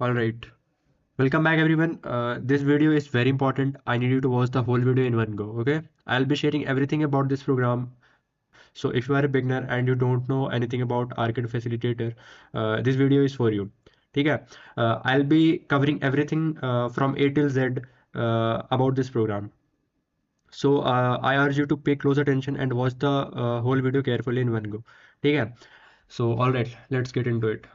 All right. Welcome back, everyone. This video is very important. I need you to watch the whole video in one go. Okay. I'll be sharing everything about this program. So if you are a beginner and you don't know anything about Arcade Facilitator, this video is for you. ठीक है. I'll be covering everything from A till Z about this program. So I urge you to pay close attention and watch the whole video carefully in one go. ठीक है. So all right, let's get into it.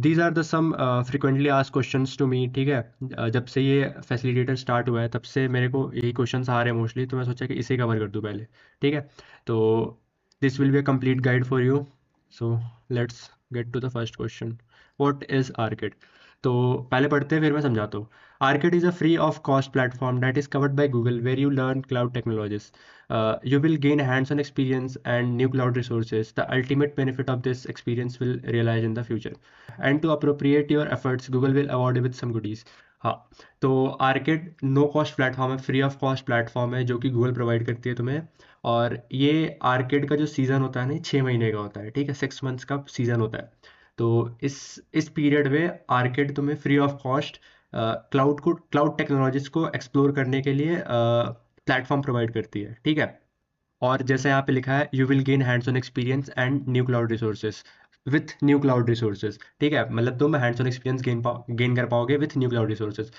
These are the some frequently asked questions to me. ठीक है. जब से ये facilitator start हुआ है तब से मेरे को यही क्वेश्चंस आ रहे हैं मोस्टली, तो मैं सोचा कि इसे कवर कर दूं पहले. ठीक है. तो this will be a complete guide for you. So let's get to the first question. What is arcade? तो पहले पढ़ते हैं फिर मैं समझाता हूँ. Arcade is a free of cost platform that is covered by Google where you learn cloud technologies. You will gain hands-on experience and new cloud resources. The ultimate benefit of this experience will realize in the future. And to appropriate your efforts, Google will award you with some goodies. हाँ, तो arcade no cost platform है, free of cost platform है जो कि Google provide करती है तुम्हें. और ये आर्केड का जो सीज़न होता है ना, 6 महीने का होता है. ठीक है, 6 मंथ्स का सीज़न होता है. तो इस पीरियड में आर्केड तुम्हें free of cost cloud technologies को एक्सप्लोर करने के लिए प्लेटफॉर्म प्रोवाइड करती है. ठीक है. और जैसे यहाँ पे लिखा है, you will gain hands on experience and new cloud resources with new cloud resources. ठीक है, मतलब तुम हैंड्स ऑन एक्सपीरियंस गेन कर पाओगे with new cloud resources.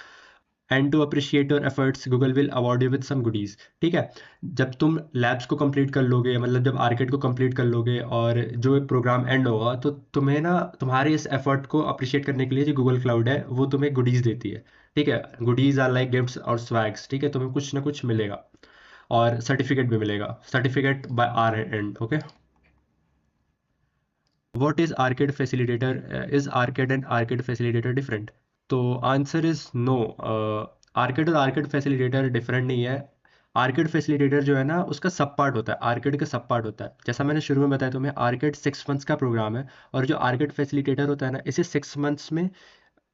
And to appreciate your efforts Google will award you with some goodies. ठीक है. जब तुम लैब्स को कंप्लीट कर लोगे, मतलब जब आर्केड को कंप्लीट कर लोगे और जो प्रोग्राम एंड होगा, तो तुम्हें ना तुम्हारे इस एफर्ट को अप्रिशिएट करने के लिए जो गूगल क्लाउड है वो तुम्हें गुडीज देती है. ठीक है. गुडीज आर लाइक गिफ्ट्स और स्वैग्स. ठीक है, तुम्हें कुछ ना कुछ मिलेगा और सर्टिफिकेट भी मिलेगा. Certificate by year end. Okay. What is arcade facilitator? Is arcade and arcade facilitator different? तो आंसर इज नो. आर्केड और आर्केड फैसिलिटेटर डिफरेंट नहीं है. आर्केड फैसिलिटेटर जो है ना, उसका सब पार्ट होता है, आर्केड का सब पार्ट होता है. जैसा मैंने शुरू में बताया तुम्हें, आर्केड 6 मंथ्स का प्रोग्राम है. और जो आर्केड फैसिलिटेटर होता है ना, इसे 6 मंथ्स में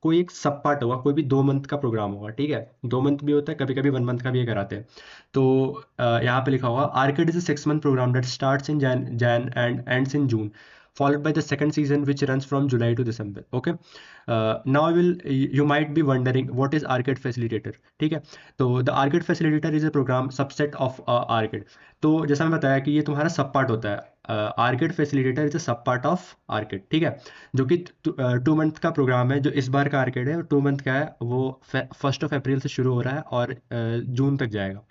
कोई एक सब पार्ट होगा, कोई भी 2 मंथ का प्रोग्राम होगा. ठीक है, 2 मंथ भी होता है, कभी कभी 1 मंथ का भी ये कराते हैं. तो यहाँ पे लिखा होगा, arcade is a 6 month program that starts in Jan and ends in June, followed by the second season which runs from July to December. Okay. Now you might be wondering what is Arcade Facilitator. ठीक है. तो the Arcade Facilitator is a program subset of Arcade. तो जैसा मैं बताया कि ये तुम्हारा सब पार्ट होता है. आर्केड फैसिलिटेटर इज अ सब पार्ट ऑफ आर्केड. ठीक है, जो कि 2 मंथ का प्रोग्राम है. जो इस बार का आर्केड है 2 मंथ का है, वो 1 अप्रैल से शुरू हो रहा है और जून तक जाएगा.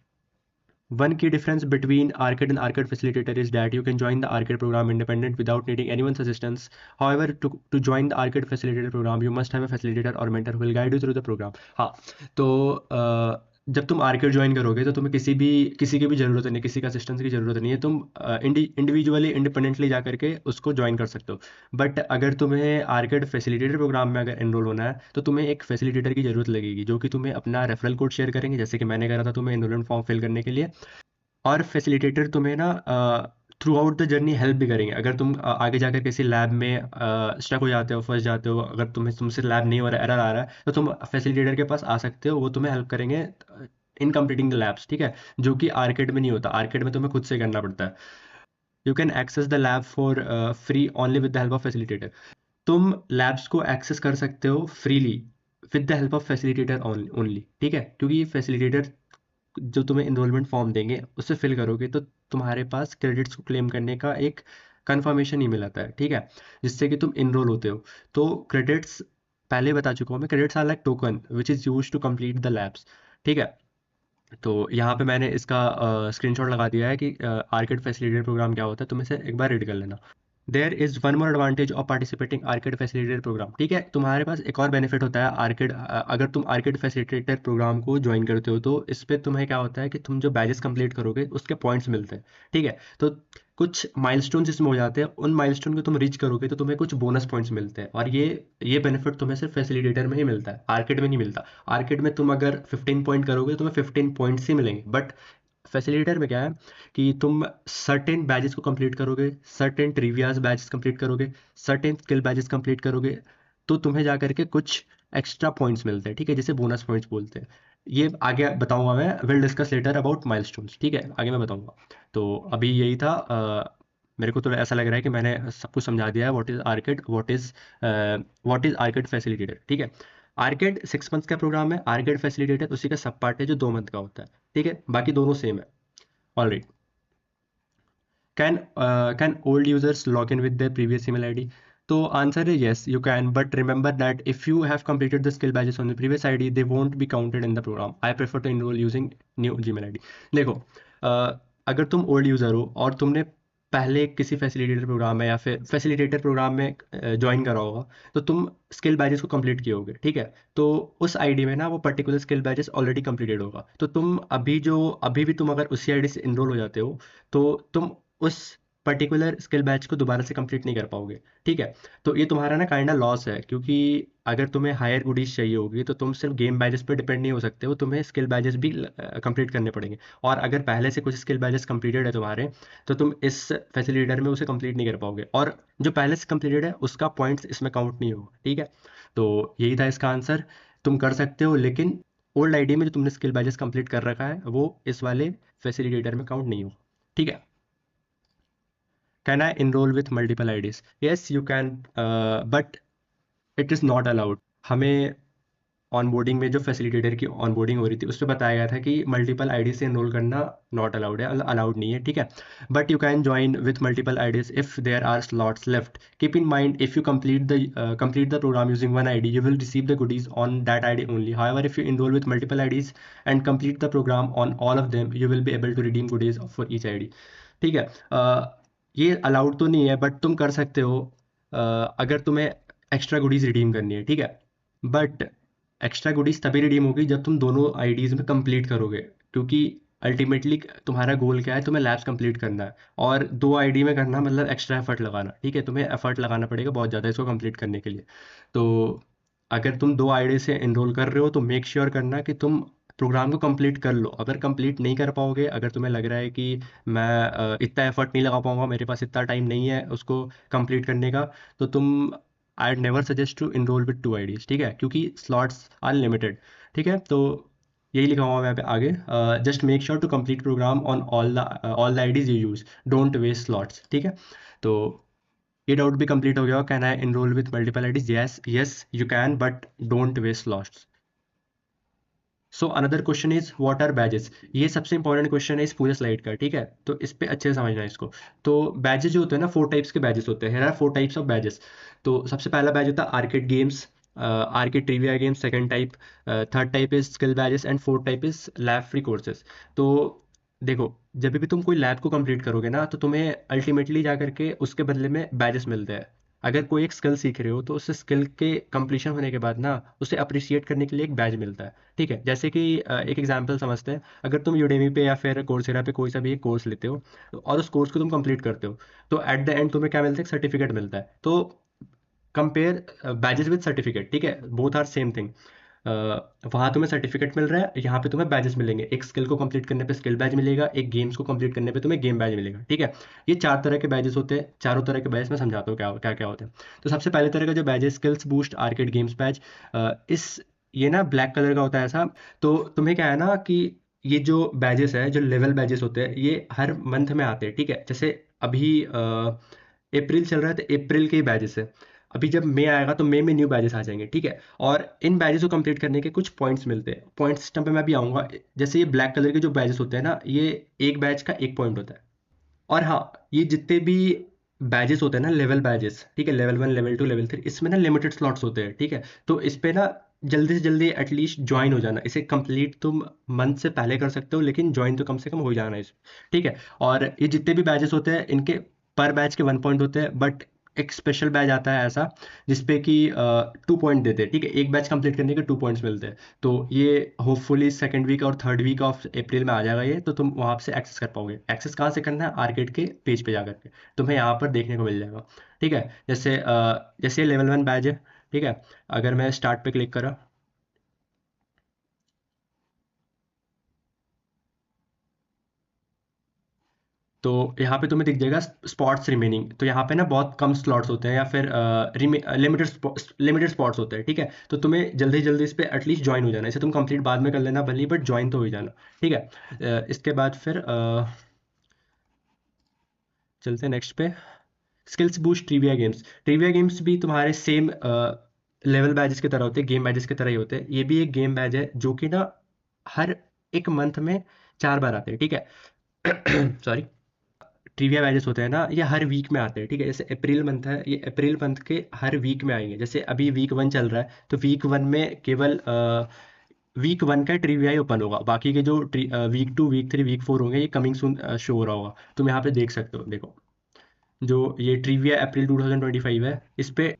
One key difference between Arcade and Arcade Facilitator is that you can join the Arcade program independent without needing anyone's assistance. However, to join the Arcade Facilitator program, you must have a facilitator or mentor who will guide you through the program. हाँ, तो जब तुम arcade join करोगे तो तुम्हें किसी की भी ज़रूरत नहीं, किसी का असिस्टेंस की ज़रूरत नहीं है. तुम इंडिविजुअली इंडिपेंडेंटली जा करके उसको ज्वाइन कर सकते हो. बट अगर तुम्हें आर्केड फैसिलिटेटर प्रोग्राम में अगर एनरोल होना है तो तुम्हें एक फैसिलिटेटर की ज़रूरत लगेगी, जो कि तुम्हें अपना रेफरल कोड शेयर करेंगे, जैसे कि मैंने करा था तुम्हें एनरोलमेंट फॉर्म फिल करने के लिए. और फैसिलिटेटर तुम्हें ना through out the journey help भी करेंगे. अगर तुम आगे जाकर किसी लैब में स्टक हो जाते हो, फंस जाते हो, अगर तुमसे लैब नहीं हो रहा, एरर आ रहा है, तो तुम फैसिलिटेटर के पास आ सकते हो. वो तुम्हें हेल्प करेंगे इन कंप्लीटिंग द लैब्स. ठीक है, जो कि आर्केड में नहीं होता. आर्केड में तुम्हें खुद से करना पड़ता है. You can access the lab for free only with the help of facilitator. तुम लैब्स को एक्सेस कर सकते हो freely with the help of facilitator only. ठीक है, क्योंकि ये फैसिलिटेटर जो तुम्हें इनरोलमेंट फॉर्म देंगे उससे फिल करोगे तो तुम्हारे पास क्रेडिट्स को क्लेम करने का एक कंफर्मेशन ईमेल आता है. ठीक है, जिससे कि तुम इनरोल होते हो. तो क्रेडिट्स पहले बता चुका हूँ मैं, credits are like token which is use to complete the labs. ठीक है. तो यहाँ पे मैंने इसका स्क्रीनशॉट लगा दिया है कि आर्केड फैसिलिटेटर प्रोग्राम क्या होता है. तुम इसे एक बार रीड कर लेना. There is one more advantage of participating arcade facilitator program. ठीक है, तुम्हारे पास एक और बेनिफिट होता है आर्केड, अगर तुम आर्केड फैसिलिटेटर प्रोग्राम को ज्वाइन करते हो तो इस पर तुम्हें क्या होता है कि तुम जो बैजेस कंप्लीट करोगे उसके पॉइंट्स मिलते हैं. ठीक है, तो कुछ माइलस्टोन जिसमें हो जाते हैं, उन माइलस्टोन को तुम रीच करोगे तो तुम्हें कुछ बोनस पॉइंट्स मिलते हैं. और ये बेनिफिट तुम्हें सिर्फ फैसिलिटेटर में ही मिलता है, आर्केड में नहीं मिलता. आर्केड में तुम अगर 15 पॉइंट करोगे तो तुम्हें 15 पॉइंट्स ही मिलेंगे. बट फैसिलिटेटर में क्या है कि तुम सर्टेन बैजेस को कंप्लीट करोगे, सर्टेन ट्रिवियाज बैजेस कंप्लीट करोगे, सर्टेन स्किल बैजेस कंप्लीट करोगे, तो तुम्हें जा करके कुछ एक्स्ट्रा पॉइंट्स मिलते हैं. ठीक है, जिसे बोनस पॉइंट्स बोलते हैं. ये आगे बताऊंगा मैं, will discuss later about milestones. ठीक है, आगे मैं बताऊंगा. तो अभी यही था मेरे को तो ऐसा लग रहा है कि मैंने सब कुछ समझा दिया है, व्हाट इज आर्केड फैसिलिटेटर। ठीक है, आर्केड 6 मंथ का प्रोग्राम है, आर्केड फैसिलिटेटर उसी का सब पार्ट है जो 2 मंथ का होता है। ठीक है, बाकी दोनों सेम है। Alright, can old users log in with their previous email ID? तो आंसर है yes, you can, but remember that if you have completed the skill badges on the previous ID, they won't be counted in the program. I prefer to enroll using new Gmail ID. देखो, अगर तुम old user हो और तुमने पहले किसी facilitator programme में या फिर फैसिलिटेटर प्रोग्राम में ज्वाइन करा होगा, तो तुम स्किल बैजेस को कंप्लीट किए होगे। ठीक है, तो उस आईडी में ना वो particular skill badges already completed होगा। तो तुम अभी भी तुम अगर उसी आईडी से इनरोल हो जाते हो, तो तुम उस पर्टिकुलर स्किल बैच को दोबारा से कंप्लीट नहीं कर पाओगे। ठीक है, तो ये तुम्हारा ना काइंड ऑफ लॉस है, क्योंकि अगर तुम्हें हायर गुडीज चाहिए होगी तो तुम सिर्फ गेम बैजेस पे डिपेंड नहीं हो सकते हो, तुम्हें स्किल बैजेस भी कंप्लीट करने पड़ेंगे। और अगर पहले से कुछ स्किल बैजेस कंप्लीटेड है तुम्हारे, तो तुम इस फैसिलिटेटर में उसे कंप्लीट नहीं कर पाओगे, और जो पहले से कंप्लीटेड है उसका पॉइंट्स इसमें काउंट नहीं होगा। ठीक है, तो यही था इसका आंसर। तुम कर सकते हो, लेकिन ओल्ड आईडी में जो तुमने स्किल बैजेस कंप्लीट कर रखा है वो इस वाले फैसिलिटेटर में काउंट नहीं होगा। ठीक है, can I enroll with multiple IDs? Yes, you can, but it is not allowed. हमें ऑनबोर्डिंग में जो फैसिलिटेटर की ऑनबोर्डिंग हो रही थी उस पर बताया गया था कि मल्टीपल आईडी से एनरोल करना नॉट अलाउड है, अलाउड नहीं है। ठीक है, but you can join with multiple IDs if there are slots left. Keep in mind, if you complete the program using one ID, you will receive the goodies on that ID only. However, if you enroll with multiple IDs and complete the program on all of them, you will be able to redeem goodies for each ID. ठीक है, ये allowed तो नहीं है, but तुम कर सकते हो अगर तुम्हें एक्स्ट्रा गुडीज रिडीम करनी है। ठीक है, बट एक्स्ट्रा गुडीज तभी रिडीम होगी जब तुम दोनों आईडीज में कंप्लीट करोगे, क्योंकि अल्टीमेटली तुम्हारा गोल क्या है, तुम्हें लैब्स कंप्लीट करना है, और 2 आईडी में करना मतलब एक्स्ट्रा एफर्ट लगाना। ठीक है, तुम्हें एफर्ट लगाना पड़ेगा बहुत ज़्यादा इसको कंप्लीट करने के लिए। तो अगर तुम 2 आईडी से एनरोल कर रहे हो तो मेक श्योर करना कि तुम प्रोग्राम को कंप्लीट कर लो। अगर कंप्लीट नहीं कर पाओगे, अगर तुम्हें लग रहा है कि मैं इतना एफर्ट नहीं लगा पाऊंगा, मेरे पास इतना टाइम नहीं है उसको कंप्लीट करने का, तो तुम I never suggest to enrol with 2 IDs. ठीक है, क्योंकि स्लॉट्स आर लिमिटेड। ठीक है, तो यही लिखा हुआ है यहाँ पे आगे, just make sure to complete program on all the IDs you use, don't waste slots. ठीक है, तो ये डाउट भी कंप्लीट हो गया। Can I enrol with multiple IDs? Yes yes you can, but don't waste slots. So another question is what are badges? ये सबसे important question है इस पूरे स्लाइड का। ठीक है, तो इस पे अच्छे से समझना है इसको। तो बैजेस जो होते हैं ना, 4 टाइप्स के बैजेस होते हैं। 4 टाइप्स ऑफ बैजेस। तो सबसे पहला बैच होता है arcade games, arcade trivia games, second type. Third type is skill badges, and fourth type is lab free courses. तो देखो, जब भी तुम कोई लैब को कंप्लीट करोगे ना, तो तुम्हें अल्टीमेटली जा करके उसके बदले में बैजेस मिलते हैं। अगर कोई एक स्किल सीख रहे हो तो उस स्किल के कंप्लीशन होने के बाद ना उसे अप्रिशिएट करने के लिए एक बैज मिलता है। ठीक है, जैसे कि एक एग्जांपल समझते हैं। अगर तुम यूडेमी पे या फिर कोर्सेरा पे कोई सा भी एक कोर्स लेते हो, और उस कोर्स को तुम कंप्लीट करते हो, तो एट द एंड तुम्हें क्या मिलता है? एक सर्टिफिकेट मिलता है। तो कंपेयर बैजेस विद सर्टिफिकेट। ठीक है, बोथ आर सेम थिंग। वहाँ तुम्हें सर्टिफिकेट मिल रहा है, यहाँ पे तुम्हें बैजेस मिलेंगे। एक स्किल को कंप्लीट करने पे स्किल बैज मिलेगा, एक गेम्स को कंप्लीट करने पे तुम्हें गेम बैज मिलेगा। ठीक है, ये 4 तरह के बैजेस होते हैं। चारों तरह के बैज मैं समझाता हूँ क्या क्या क्या होते हैं। तो सबसे पहले तरह का जो बैज है, skills boost arcade games badge. इस ये ना ब्लैक कलर का होता है ऐसा। तो तुम्हें क्या है ना कि ये जो बैजेस है, जो लेवल बैजेस होते हैं, ये हर मंथ में आते हैं। ठीक है, जैसे अभी अप्रैल चल रहा है तो अप्रैल के ही बैजेस है। अभी जब मई आएगा तो मई में न्यू बैजेस आ जाएंगे। ठीक है, और इन बैजेस को कंप्लीट करने के कुछ पॉइंट्स मिलते हैं। पॉइंट सिस्टम पे मैं भी आऊँगा। जैसे ये ब्लैक कलर के जो बैजेस होते हैं ना, ये एक बैच का 1 पॉइंट होता है। और हाँ, ये जितने भी बैजेस होते हैं ना, लेवल बैजेस, ठीक है, लेवल 1, लेवल 2, लेवल 3, इसमें ना लिमिटेड स्लॉट्स होते हैं। ठीक है, तो इस पे ना जल्दी से जल्दी एटलीस्ट ज्वाइन हो जाना। इसे कंप्लीट तुम मंथ से पहले कर सकते हो, लेकिन ज्वाइन तो कम से कम हो जाना इस। ठीक है, और ये जितने भी बैजेस होते हैं इनके पर बैच के 1 पॉइंट होते हैं, बट एक स्पेशल बैच आता है ऐसा जिसपे कि 2 पॉइंट देते हैं। ठीक है, एक बैच कंप्लीट करने के 2 पॉइंट्स मिलते हैं। तो ये होपफुली सेकंड वीक और थर्ड वीक ऑफ अप्रैल में आ जाएगा ये, तो तुम वहाँ से एक्सेस कर पाओगे। एक्सेस कहाँ से करना है? आर्केड के पेज पे जाकर के तुम्हें यहाँ पर देखने को मिल जाएगा। ठीक है, जैसे लेवल 1 बैच है। ठीक है, अगर मैं स्टार्ट पे क्लिक करा, तो यहाँ पे तुम्हें दिख जाएगा स्पॉट्स रिमेनिंग। तो यहाँ पे ना बहुत कम स्लॉट्स होते हैं, या फिर लिमिटेड स्पॉट्स होते हैं। ठीक है, तो तुम्हें जल्दी जल्दी इस पे एटलीस्ट ज्वाइन हो जाना है। इसे तुम कंप्लीट बाद में कर लेना भले, बट ज्वाइन तो हो ही जाना। ठीक है, इसके बाद फिर चलते हैं नेक्स्ट पे। Skills boost trivia games. Trivia games भी तुम्हारे सेम लेवल बैजेस की तरह होते हैं, गेम बैजेस की तरह ही होते हैं। ये भी एक गेम बैज है जो कि ना हर एक मंथ में 4 बार आते हैं, ठीक है। सॉरी, ट्रिविया बैजेस होते हैं ना, ये हर वीक में आते हैं, ठीक है। जैसे अप्रैल मंथ है, ये अप्रैल मंथ के हर वीक में आएंगे। जैसे अभी वीक 1 चल रहा है, तो वीक 1 में केवल वीक 1 का ट्रिविया ही ओपन होगा। बाकी के जो वीक 2, वीक 3, वीक 4 होंगे, ये कमिंग सून शो हो रहा होगा। तुम यहाँ पे देख सकते हो, देखो जो ये ट्रिविया अप्रैल 2025 है, इस पे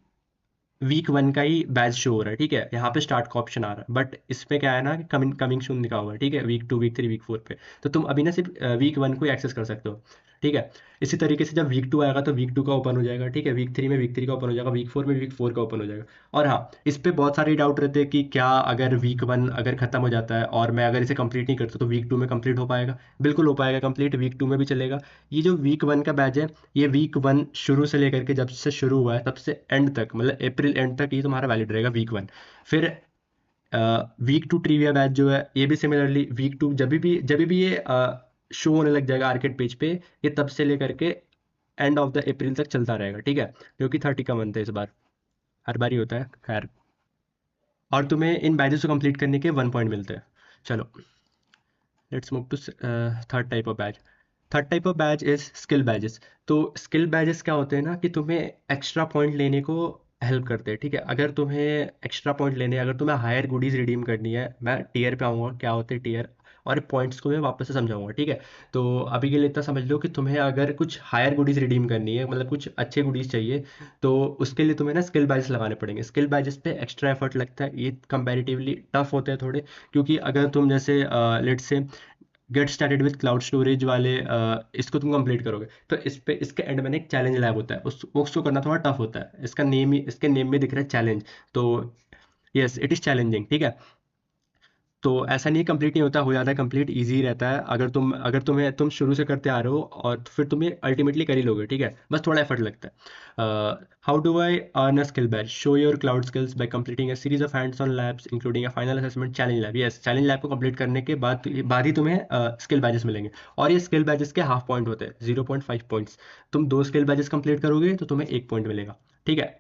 वीक 1 का ही बैच शो हो रहा है, ठीक है। यहाँ पे स्टार्ट का ऑप्शन आ रहा है, बट इसमें क्या है ना कि कमिंग कमिंग सून लिखा हुआ है, ठीक है, वीक 2, वीक 3, वीक 4 पे। तो तुम अभी ना सिर्फ वीक 1 को एक्सेस कर सकते हो, ठीक है। इसी तरीके से जब वीक 2 आएगा तो वीक 2 का ओपन हो जाएगा, ठीक है। वीक 3 में वीक 3 का ओपन हो जाएगा, वीक 4 में वीक 4 का ओपन हो जाएगा। और हाँ, इस पे बहुत सारे डाउट रहते हैं कि क्या अगर वीक 1 अगर खत्म हो जाता है और मैं अगर इसे कंप्लीट नहीं करता तो वीक 2 में कंप्लीट हो पाएगा? बिल्कुल हो पाएगा कंप्लीट, वीक 2 में भी चलेगा। ये जो वीक 1 का बैच है, ये वीक 1 शुरू से लेकर के जब से शुरू हुआ है तब से एंड तक, मतलब अप्रैल एंड तक ये तुम्हारा वैलिड रहेगा, वीक 1। फिर वीक 2 ट्रिविया बैच जो है, ये भी सिमिलरली वीक 2 जब भी ये शो होने लग जाएगा आर्केड पेज पे, ये तब से लेकर के एंड ऑफ द अप्रैल तक चलता रहेगा, ठीक है। क्योंकि 30 का मंथ है इस बार, हर बार ही होता है, खैर। और तुम्हें इन बैचेस को कंप्लीट करने के 1 पॉइंट मिलते हैं। चलो, let's move to third type of batch. Third type of batch is skill batches. तो स्किल बैचेस क्या होते हैं ना कि तुम्हें एक्स्ट्रा पॉइंट लेने को हेल्प करते हैं, ठीक है। अगर तुम्हें एक्स्ट्रा पॉइंट लेने, अगर तुम्हें हायर गुडीज रिडीम करनी है, मैं टीयर पे आऊँगा क्या होते हैं टीयर, और पॉइंट्स को मैं वापस से समझाऊंगा, ठीक है। तो अभी के लिए इतना समझ लो कि तुम्हें अगर कुछ हायर गुडीज रिडीम करनी है, मतलब कुछ अच्छे गुडीज चाहिए, तो उसके लिए तुम्हें ना स्किल बैचेस लगाने पड़ेंगे। स्किल बैचेस पे एक्स्ट्रा एफर्ट लगता है, ये कंपैरेटिवली टफ होते हैं थोड़े। क्योंकि अगर तुम जैसे let's say get started with cloud storage वाले इसको तुम कंप्लीट करोगे, तो इस पे इसके एंड में एक चैलेंज लैब होता है, उसको करना थोड़ा टफ होता है। इसका नेम ही, इसके नेम में दिख रहा है चैलेंज। तो यस, इट इज़ चैलेंजिंग, ठीक है। तो ऐसा नहीं कंप्लीट नहीं होता, हो जाता है कंप्लीट, इजी रहता है। अगर तुम शुरू से करते आ रहे हो, और तो फिर तुम ये अल्टीमेटली कर ही लोगे, ठीक है। बस थोड़ा एफर्ट लगता है। How do I earn a skill batch? Show your cloud skills by completing a series of hands on labs including a final assessment challenge lab. Yes, challenge lab को कंप्लीट करने के बाद ही तुम्हें स्किल बैचेस मिलेंगे। और ये skill batches के half point होते हैं, 0.5 पॉइंट्स। तुम 2 स्किल बैचेस कंप्लीट करोगे तो तुम्हें 1 पॉइंट मिलेगा, ठीक है।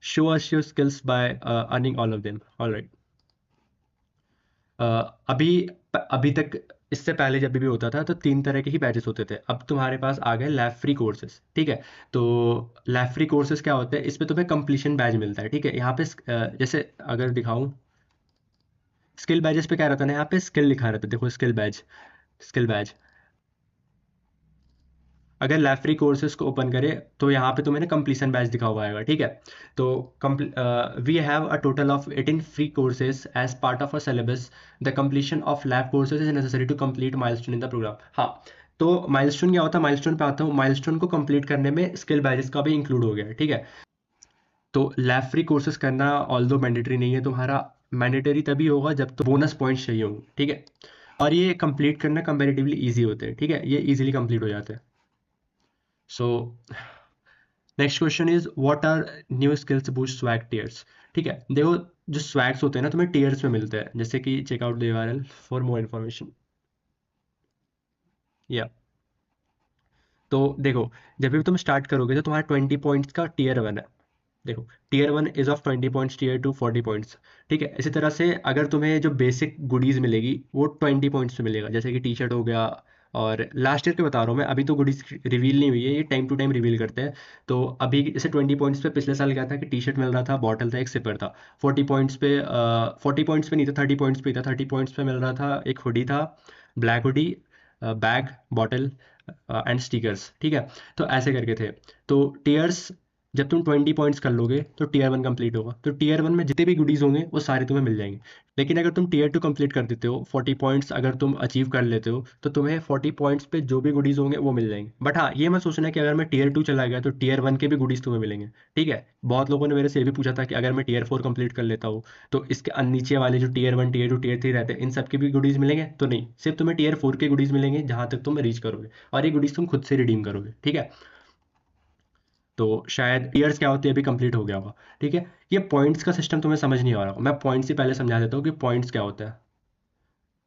Show us your skills by earning all of them. Alright. Uh, अभी अभी तक, इससे पहले जब भी होता था तो 3 तरह के ही बैचेस होते थे। अब तुम्हारे पास आ गए लैब फ्री कोर्सेज, ठीक है। तो लैब फ्री कोर्सेज क्या होते हैं? इसमें तुम्हें कंप्लीशन बैच मिलता है, ठीक है। यहाँ पे जैसे अगर दिखाऊं, स्किल बैचेस पे क्या रहता है ना, यहाँ पे स्किल लिखा रहता है, देखो स्किल बैच, स्किल बैच। अगर लैब फ्री कोर्सेज को ओपन करें तो यहाँ पे तुम्हें ना कंप्लीशन बैच दिखा हुआ आएगा, ठीक है। तो we have a total of 18 free courses as part of a syllabus. The completion of lab courses is necessary to complete milestone in the program. हाँ, तो माइलस्टोन क्या होता है? माइलस्टोन पे आता हूँ। माइलस्टोन को कंप्लीट करने में स्किल बैचेस का भी इंक्लूड हो गया है, ठीक है। तो लैब फ्री कोर्सेज करना ऑल्दो मैंडेटरी नहीं है तुम्हारा, मैंडेटरी तभी होगा जब तो बोनस पॉइंट्स चाहिए होंगे, ठीक है। और ये कंप्लीट करना कंपेरेटिवली ईजी होते हैं, ठीक है, ये ईजिली कंप्लीट हो जाते हैं। So next question is what are new skills boost swag tiers. ठीक है, देखो जो स्वैग्स होते हैं ना तुम्हें टीयर्स में मिलते हैं, जैसे कि checkout the URL for more information. या तो देखो, जब भी तुम स्टार्ट करोगे तो तुम्हारा 20 पॉइंट्स का टीयर 1 है। देखो, tier 1 is of 20 points, tier 2 40 points, ठीक है। इसी तरह से अगर तुम्हें जो बेसिक गुडीज मिलेगी वो 20 पॉइंट्स पे मिलेगा, जैसे कि टी शर्ट हो गया। और लास्ट ईयर के बता रहा हूँ मैं, अभी तो गुडीज रिवील नहीं हुई है, ये टाइम टू टाइम रिवील करते हैं। तो अभी जैसे 20 पॉइंट्स पे पिछले साल क्या था कि टी शर्ट मिल रहा था, बॉटल था, एक सिपर था। 40 पॉइंट्स पे नहीं था, 30 पॉइंट्स पे ही था। 30 पॉइंट्स पे मिल रहा था, एक हुडी था, black hoodie, bag, bottle and stickers, ठीक है। तो ऐसे करके थे। तो टीयर्स, जब तुम 20 पॉइंट्स कर लोगे तो टीयर 1 कंप्लीट होगा। तो टीयर 1 में जितने भी गुडीज होंगे वो सारे तुम्हें मिल जाएंगे। लेकिन अगर तुम टीयर 2 कंप्लीट कर देते हो, 40 पॉइंट्स अगर तुम अचीव कर लेते हो, तो तुम्हें 40 पॉइंट्स पे जो भी गुडीज होंगे वो मिल जाएंगे। बट हाँ, ये मत सोचना कि अगर मैं टीयर 2 चला गया तो टीयर 1 के भी गुडीज तुम्हें मिलेंगे, ठीक है। बहुत लोगों ने मेरे से ये भी पूछा था कि अगर मैं टीयर 4 कंप्लीट कर लेता हूँ तो इसके नीचे वाले जो टीयर 1, टीयर 2, टीयर 3 रहते हैं, इन सब के भी गुडीज मिलेंगे? तो नहीं, सिर्फ तुम्हें टीयर 4 के गुडीज मिलेंगे जहां तक तुम रीच करोगे, और ये गुडीज तुम खुद से रिडीम करोगे, ठीक है। तो शायद ईयर्स क्या होती है अभी कंप्लीट हो गया होगा, ठीक है। ये पॉइंट्स का सिस्टम तुम्हें समझ नहीं आ रहा होगा, मैं पॉइंट्स ही पहले समझा देता हूँ कि पॉइंट्स क्या होता है।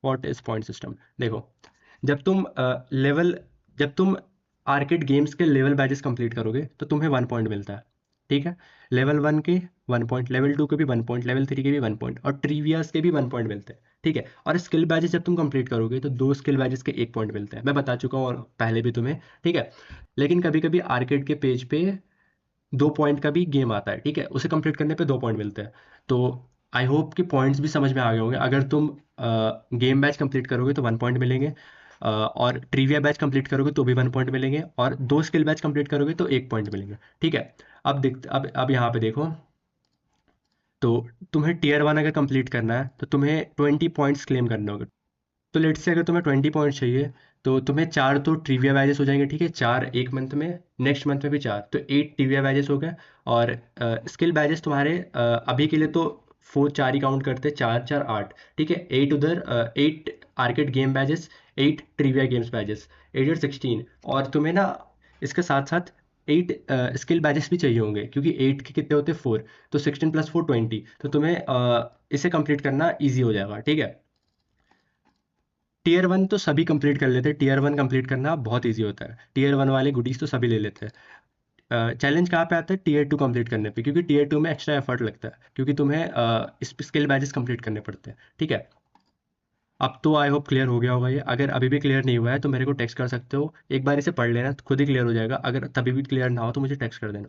What is point system? देखो, जब तुम लेवल जब तुम आर्केड गेम्स के लेवल बैजेस कंप्लीट करोगे तो तुम्हें 1 पॉइंट मिलता है, ठीक है। लेवल 1 के 1 पॉइंट, लेवल 2 के भी 1 पॉइंट, लेवल 3 के भी 1 पॉइंट, और ट्रिवियास के भी 1 पॉइंट मिलते हैं, ठीक है। और स्किल बैजेस जब तुम कंप्लीट करोगे तो 2 स्किल बैजेस के 1 पॉइंट मिलते हैं, मैं बता चुका हूँ और पहले भी तुम्हें, ठीक है। लेकिन कभी कभी आर्केड के पेज पे 2 पॉइंट का भी गेम आता है, ठीक है, उसे कंप्लीट करने पे 2 पॉइंट मिलते हैं। तो आई होप कि पॉइंट्स भी समझ में आ गए होंगे। अगर तुम गेम बैच कंप्लीट करोगे तो 1 पॉइंट मिलेंगे, और ट्रिविया बैच कंप्लीट करोगे तो भी 1 पॉइंट मिलेंगे, और 2 स्किल बैच कंप्लीट करोगे तो 1 पॉइंट मिलेंगे, ठीक है। अब यहाँ पे देखो, तो तुम्हें टीयर 1 अगर कंप्लीट करना है तो तुम्हें 20 पॉइंट्स क्लेम करने होंगे। तो लेट्स से अगर तुम्हें 20 पॉइंट चाहिए तो तुम्हें 4 तो ट्रिविया बैजेस हो जाएंगे, ठीक है, 4 एक मंथ में, नेक्स्ट मंथ में भी 4, तो 8 ट्रिविया बैजेस हो गए। और स्किल बैजेस तुम्हारे अभी के लिए तो 4 ही काउंट करते हैं, 4 4 8, ठीक है। 8 उधर, 8 arcade game badges, 8 trivia games badges, 8 और 16। और तुम्हें ना इसके साथ साथ 8 स्किल बैजेस भी चाहिए होंगे, क्योंकि 8 के कितने होते हैं 4, तो 16 + 4 20, तो तुम्हें इसे कंप्लीट करना ईजी हो जाएगा, ठीक है। टीयर 1 तो सभी कंप्लीट कर लेते हैं, टीयर 1 कंप्लीट करना बहुत ईजी होता है, टीयर 1 वाले गुडीज तो सभी ले लेते हैं। चैलेंज कहाँ पे आता है? टीयर 2 कंप्लीट करने पे, क्योंकि टीयर 2 में एक्स्ट्रा एफर्ट लगता है, क्योंकि तुम्हें इस स्किल बैजेस कंप्लीट करने पड़ते हैं, ठीक है। अब तो आई होप क्लियर हो गया होगा ये। अगर अभी भी क्लियर नहीं हुआ है तो मेरे को टेक्स्ट कर सकते हो, एक बार इसे पढ़ लेना तो खुद ही क्लियर हो जाएगा। अगर तभी भी क्लियर ना हो तो मुझे टेक्स्ट कर देना,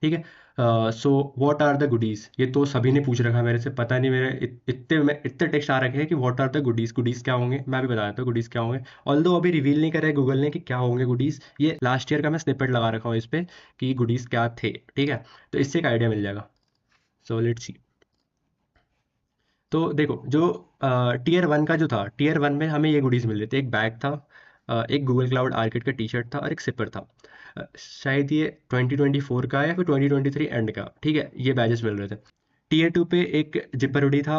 ठीक है। So what are the goodies, ये तो सभी ने पूछ रखा है मेरे से, पता नहीं मेरे इतने टेक्स्ट आ रखे हैं कि what are the goodies, goodies क्या होंगे, मैं भी बता देता हूँ गुडीज क्या होंगे। ऑल्दो अभी रिवील नहीं करे गूगल ने कि क्या होंगे गुडीज, ये लास्ट ईयर का मैं स्निपेट लगा रखा हूँ इस पे कि गुडीज क्या थे, ठीक है। तो इससे एक आइडिया मिल जाएगा। So let's see. तो देखो, जो टीयर 1 का जो था, टीयर 1 में हमें ये गुडीज मिल रही थी, एक बैग था, एक गूगल क्लाउड आर्किड का टी शर्ट था, और एक सिपर था। शायद ये 2024 का या फिर 2023 एंड का, ठीक है, ये बैजेस मिल रहे थे। टीयर 2 पे एक जिपर हुडी था,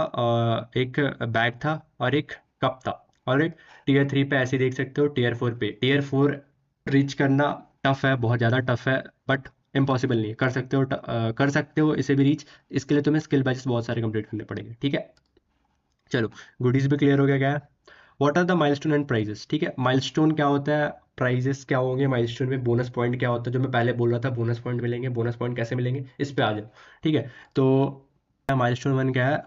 एक बैग था, और एक कप था, और एक टीयर 3 पे ऐसे देख सकते हो। टीयर 4 रीच करना टफ है, बहुत ज़्यादा टफ है, बट इम्पॉसिबल नहीं है, कर सकते हो, कर सकते हो इसे भी रीच। इसके लिए तुम्हें स्किल बैचेस बहुत सारे कंप्लीट करने पड़ेंगे, ठीक है। चलो, गुडीज भी क्लियर हो गया क्या है। What are the milestone and prizes, ठीक है, माइलस्टोन क्या होता है, प्राइजेस क्या होंगे, माइलस्टोन में बोनस पॉइंट क्या होता है, जो मैं पहले बोल रहा था बोनस पॉइंट मिलेंगे, बोनस पॉइंट कैसे मिलेंगे, इस पे आ जाओ, ठीक है। तो माइलस्टोन 1 क्या है,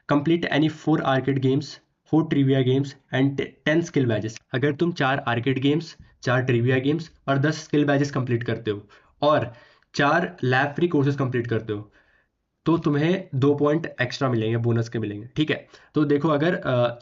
complete any 4 arcade games, 4 trivia games and 10 skill badges. अगर तुम 4 आर्केड गेम्स, 4 ट्रिविया गेम्स और 10 स्किल बैजेस कंप्लीट करते हो, और 4 लैब फ्री कोर्सेज कंप्लीट करते हो, तो तुम्हें 2 पॉइंट एक्स्ट्रा मिलेंगे, बोनस के मिलेंगे, ठीक है। तो देखो, अगर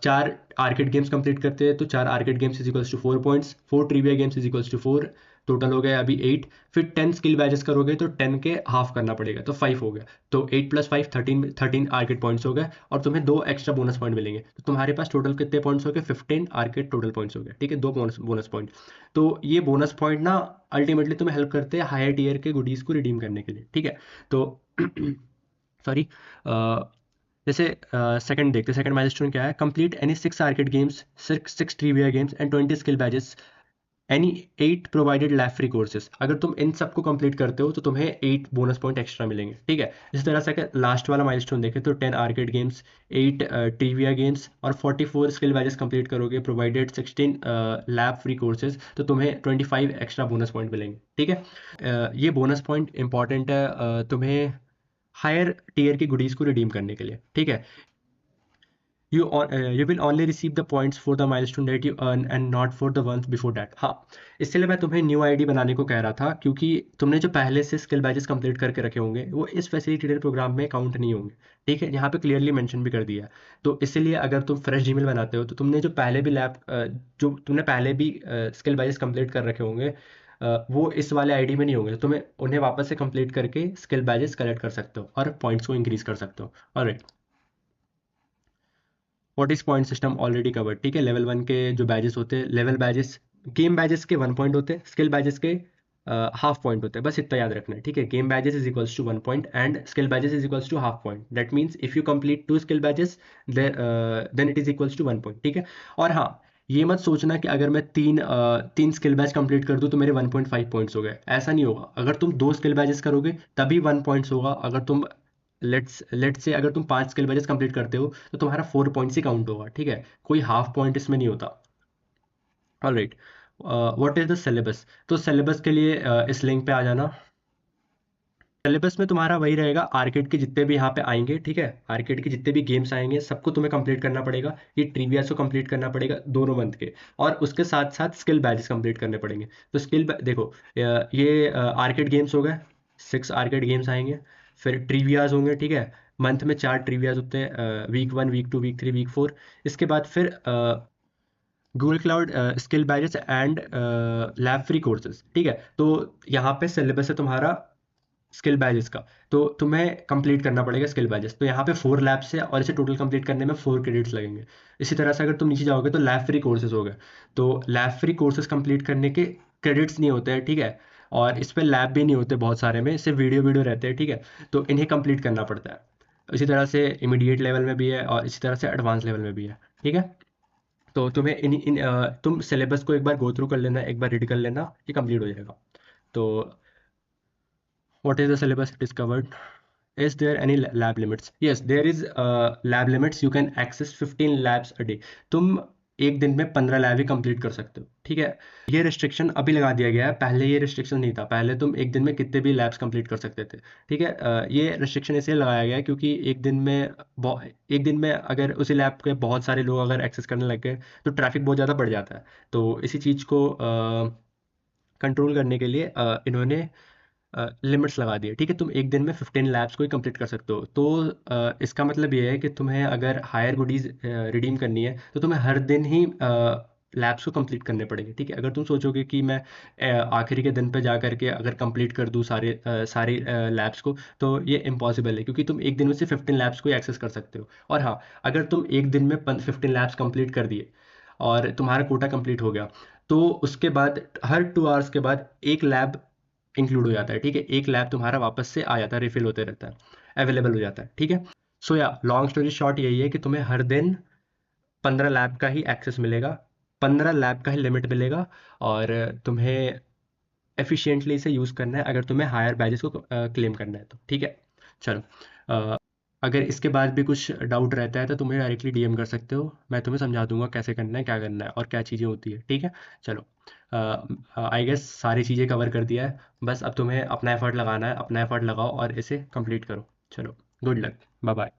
4 आर्केड गेम्स कंप्लीट करते हैं तो 4 arcade games is equals to 4 points, 4 trivia games is equals to 4, total हो गया अभी 8। फिर 10 स्किल बैचेस करोगे तो 10 के हाफ करना पड़ेगा, तो 5 हो गया। तो 8 + 5 13, 13 आर्केड पॉइंट्स हो गए, और तुम्हें 2 एक्स्ट्रा बोनस पॉइंट मिलेंगे, तो तुम्हारे पास टोटल कितने पॉइंट्स हो गए, 15 आर्केड टोटल पॉइंट्स हो गए, ठीक है, 2 बोनस पॉइंट। तो ये बोनस पॉइंट ना अल्टीमेटली तुम्हें हेल्प करते हैं हायर टीयर के गुडीज को रिडीम करने के लिए, ठीक है। तो सॉरी, जैसे सेकंड देखते हैं, सेकंड माइलस्टोन क्या है, complete any 6 arcade games, 6 trivia games and 20 skill badges, any 8 provided lab free courses. अगर तुम इन सबको कंप्लीट करते हो तो तुम्हें 8 बोनस पॉइंट एक्स्ट्रा मिलेंगे, ठीक है। इसी तरह से अगर लास्ट वाला माइलस्टोन देखें तो 10 आर्केड गेम्स, 8 ट्रिविया गेम्स और 44 स्किल बैजेस कंप्लीट करोगे, प्रोवाइडेड 16 लैब फ्री कोर्सेज, तो तुम्हें 25 एक्स्ट्रा बोनस पॉइंट मिलेंगे, ठीक है। ये बोनस पॉइंट इंपॉर्टेंट है तुम्हें हायर टीयर की गुडीज को रिडीम करने के लिए, ठीक है। You will only receive the points for the milestone that you earn and not for the ones before that। हाँ, इसलिए मैं तुम्हें न्यू आईडी बनाने को कह रहा था, क्योंकि तुमने जो पहले से स्किल बैचेस कंप्लीट करके रखे होंगे वो इस फैसिलिटेटर प्रोग्राम में काउंट नहीं होंगे, ठीक है, यहाँ पे क्लियरली मेंशन भी कर दिया है। तो इसलिए अगर तुम फ्रेश जीमेल बनाते हो तो तुमने जो पहले भी जो तुमने पहले भी स्किल बैचेस कंप्लीट कर रखे होंगे, वो इस वाले आईडी में नहीं होंगे, तो तुम्हें उन्हें वापस से कंप्लीट करके स्किल बैचेस कलेक्ट कर सकते हो और पॉइंट्स को इंक्रीज कर सकते हो। Alright, what is point system already covered, ठीक है। लेवल 1 के जो बैजेस होते हैं, लेवल बैजेस, गेम बैजेस के 1 पॉइंट होते हैं, स्किल बैजेस के हाफ पॉइंट होते हैं, बस इतना याद रखना है, ठीक है। Game badges is equals to 1 point and skill badges is equals to half point, that means if you complete 2 skill badges then it is equals to 1 point, ठीक है। और हाँ, ये मत सोचना कि अगर मैं तीन स्किल बैच कंप्लीट कर दूं तो मेरे 1.5 पॉइंट्स हो गए, ऐसा नहीं होगा। अगर तुम 2 स्किल बैचेस करोगे तभी 1 पॉइंट्स होगा। अगर तुम लेट्स से अगर तुम 5 स्किल बैचेस कंप्लीट करते हो तो तुम्हारा 4 पॉइंट्स ही काउंट होगा, ठीक है, कोई हाफ पॉइंट इसमें नहीं होता। Alright, what is the syllabus. तो सिलेबस के लिए इस लिंक पे आ जाना। सिलेबस में तुम्हारा वही रहेगा, आर्केड के जितने भी यहाँ पे आएंगे, ठीक है, आर्केड के जितने भी गेम्स आएंगे सबको तुम्हें कंप्लीट करना पड़ेगा। ये ट्रिविया को कंप्लीट करना पड़ेगा 2 मंथ के, और उसके साथ साथ स्किल बैचेस कंप्लीट करने पड़ेंगे। तो देखो, ये आर्केड गेम्स हो गए, 6 आर्केड गेम्स आएंगे। फिर ट्रिवियाज होंगे, ठीक है, मंथ में 4 ट्रिवियाज होते हैं, वीक 1, वीक 2, वीक 3, वीक 4। इसके बाद फिर Google cloud skill batches and lab free courses, ठीक है। तो यहाँ पे सिलेबस है तुम्हारा स्किल बैचेस का, तो तुम्हें कंप्लीट करना पड़ेगा स्किल बैचेस। तो यहाँ पे 4 लैब्स है, और इसे टोटल कंप्लीट करने में 4 क्रेडिट्स लगेंगे। इसी तरह से अगर तुम नीचे जाओगे तो लैब फ्री कोर्सेज हो गए। तो लैब फ्री कोर्सेज कंप्लीट करने के क्रेडिट्स नहीं होते हैं, ठीक है, और इस पर लैब भी नहीं होते बहुत सारे में, सिर्फ वीडियो वीडियो रहते हैं, ठीक है। तो इन्हें कंप्लीट करना पड़ता है। इसी तरह से इमीडिएट लेवल में भी है, और इसी तरह से एडवांस लेवल में भी है, ठीक है। तो तुम्हें तुम सिलेबस को एक बार गो थ्रू कर लेना, एक बार रीड कर लेना, ये कंप्लीट हो जाएगा। तो what is the syllabus discovered? Is there any lab limits? Yes, there is lab limits. You can access 15 labs a day. तुम एक दिन में 15 लैब ही कंप्लीट कर सकते हो, ठीक है। ये रिस्ट्रिक्शन अभी लगा दिया गया है, पहले ये रिस्ट्रिक्शन नहीं था। पहले तुम एक दिन में कितने भी लैब्स कंप्लीट कर सकते थे, ठीक है। ये रिस्ट्रिक्शन इसलिए लगाया गया है क्योंकि एक दिन में अगर उसी लैब के बहुत सारे लोग अगर एक्सेस करने लग गए तो ट्रैफिक बहुत ज़्यादा बढ़ जाता है। तो इसी चीज़ को कंट्रोल करने के लिए इन्होंने लिमिट्स लगा दिए, ठीक है। तुम एक दिन में 15 लैब्स को ही कंप्लीट कर सकते हो। तो इसका मतलब ये है कि तुम्हें अगर हायर गुडीज रिडीम करनी है तो तुम्हें हर दिन ही लैब्स को कंप्लीट करने पड़ेंगे, ठीक है। अगर तुम सोचोगे कि मैं आखिरी के दिन पे जा करके अगर कंप्लीट कर दूँ सारी लैब्स को, तो ये इम्पॉसिबल है, क्योंकि तुम एक दिन में से 15 लैब्स को ही एक्सेस कर सकते हो। और हाँ, अगर तुम एक दिन में 15 लैब्स कंप्लीट कर दिए और तुम्हारा कोटा कंप्लीट हो गया, तो उसके बाद हर 2 आवर्स के बाद एक लैब इंक्लूड हो जाता है, ठीक है। एक लैब तुम्हारा वापस से आ जाता है, रिफिल होते रहता है, अवेलेबल हो जाता है, ठीक है। सो या लॉन्ग स्टोरी शॉर्ट यही है कि तुम्हें हर दिन 15 लैब का ही एक्सेस मिलेगा, 15 लैब का ही लिमिट मिलेगा, और तुम्हें एफिशिएंटली इसे यूज़ करना है अगर तुम्हें हायर बैजेस को क्लेम करना है तो, ठीक है। चलो, अ, अगर इसके बाद भी कुछ डाउट रहता है तो तुम्हें डायरेक्टली डीएम कर सकते हो, मैं तुम्हें समझा दूंगा कैसे करना है, क्या करना है, और क्या चीज़ें होती है, ठीक है। चलो, आई गेस सारी चीज़ें कवर कर दिया है। बस अब तुम्हें अपना एफर्ट लगाना है, अपना एफर्ट लगाओ और इसे कंप्लीट करो। चलो, गुड लक, बाय बाय।